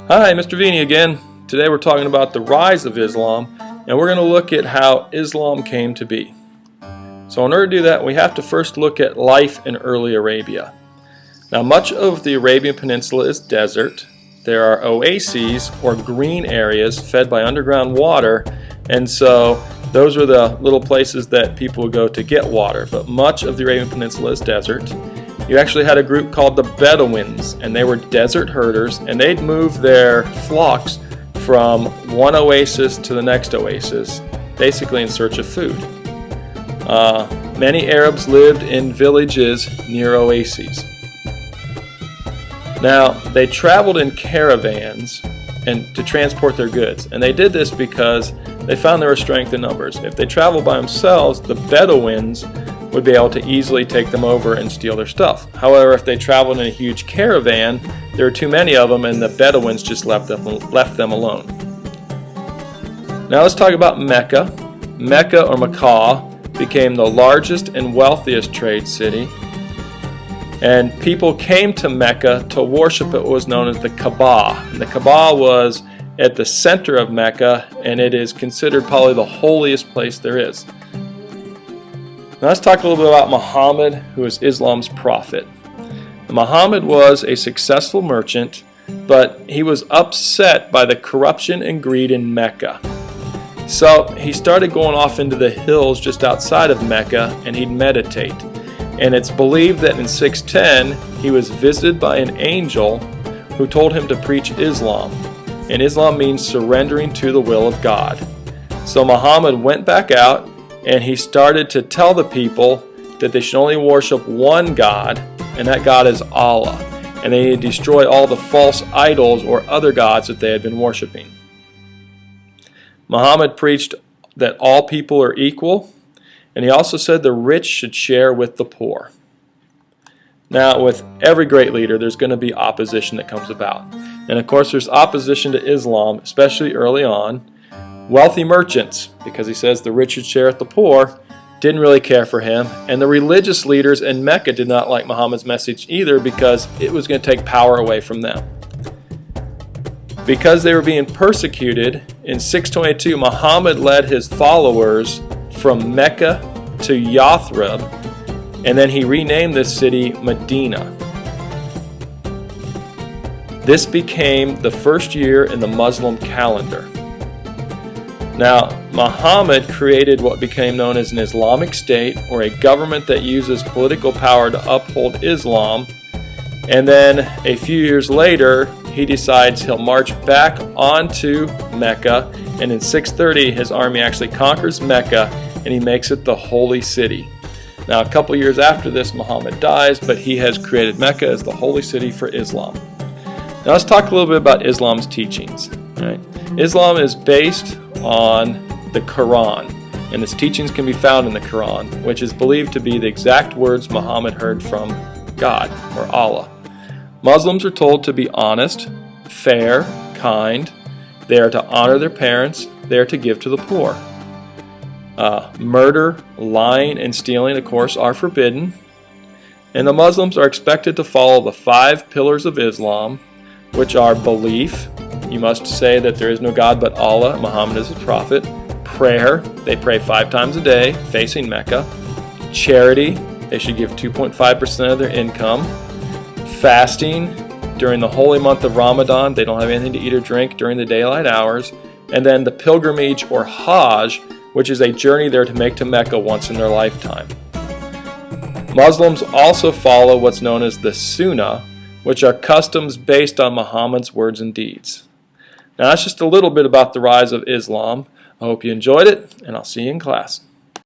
Hi, Mr. Vini again. Today we're talking about the rise of Islam, and we're going to look at how Islam came to be. So in order to do that, we have to first look at life in early Arabia. Now, much of the Arabian Peninsula is desert. There are oases, or green areas, fed by underground water, and so those are the little places that people would go to get water. But much of the Arabian Peninsula is desert. You actually had a group called the Bedouins, and they were desert herders, and they'd move their flocks from one oasis to the next oasis, basically in search of food. Many Arabs lived in villages near oases. Now, they traveled in caravans and to transport their goods, and they did this because they found there was strength in numbers. If they traveled by themselves, the Bedouins would be able to easily take them over and steal their stuff. However, if they traveled in a huge caravan, there were too many of them, and the Bedouins just left them alone. Now let's talk about Mecca. Mecca, or Makkah, became the largest and wealthiest trade city, and people came to Mecca to worship at what was known as the Kaaba. And the Kaaba was at the center of Mecca, and it is considered probably the holiest place there is. Now let's talk a little bit about Muhammad, who is Islam's prophet. Muhammad was a successful merchant, but he was upset by the corruption and greed in Mecca. So he started going off into the hills just outside of Mecca, and he'd meditate. And it's believed that in 610, he was visited by an angel who told him to preach Islam. And Islam means surrendering to the will of God. So Muhammad went back out, and he started to tell the people that they should only worship one God, and that God is Allah. And they need to destroy all the false idols or other gods that they had been worshiping. Muhammad preached that all people are equal, and he also said the rich should share with the poor. Now, with every great leader, there's going to be opposition that comes about. And of course, there's opposition to Islam, especially early on. Wealthy merchants, because he says the rich should share with the poor, didn't really care for him. And the religious leaders in Mecca did not like Muhammad's message either, because it was going to take power away from them. Because they were being persecuted, in 622, Muhammad led his followers from Mecca to Yathrib, and then he renamed this city Medina. This became the first year in the Muslim calendar. Now, Muhammad created what became known as an Islamic State, or a government that uses political power to uphold Islam. And then a few years later, he decides he'll march back onto Mecca, and in 630, his army actually conquers Mecca, and he makes it the holy city. Now, a couple years after this, Muhammad dies, but he has created Mecca as the holy city for Islam. Now, let's talk a little bit about Islam's teachings. All right. Islam is based on the Quran, and its teachings can be found in the Quran, which is believed to be the exact words Muhammad heard from God, or Allah. Muslims are told to be honest, fair, kind. They are to honor their parents. They are to give to the poor. Murder, lying, and stealing, of course, are forbidden. And the Muslims are expected to follow the 5 pillars of Islam, which are belief. You must say that there is no God but Allah, Muhammad is his prophet. Prayer, they pray 5 times a day, facing Mecca. Charity, they should give 2.5% of their income. Fasting, during the holy month of Ramadan, they don't have anything to eat or drink during the daylight hours. And then the pilgrimage, or Hajj, which is a journey they're to make to Mecca once in their lifetime. Muslims also follow what's known as the Sunnah, which are customs based on Muhammad's words and deeds. Now, that's just a little bit about the rise of Islam. I hope you enjoyed it, and I'll see you in class.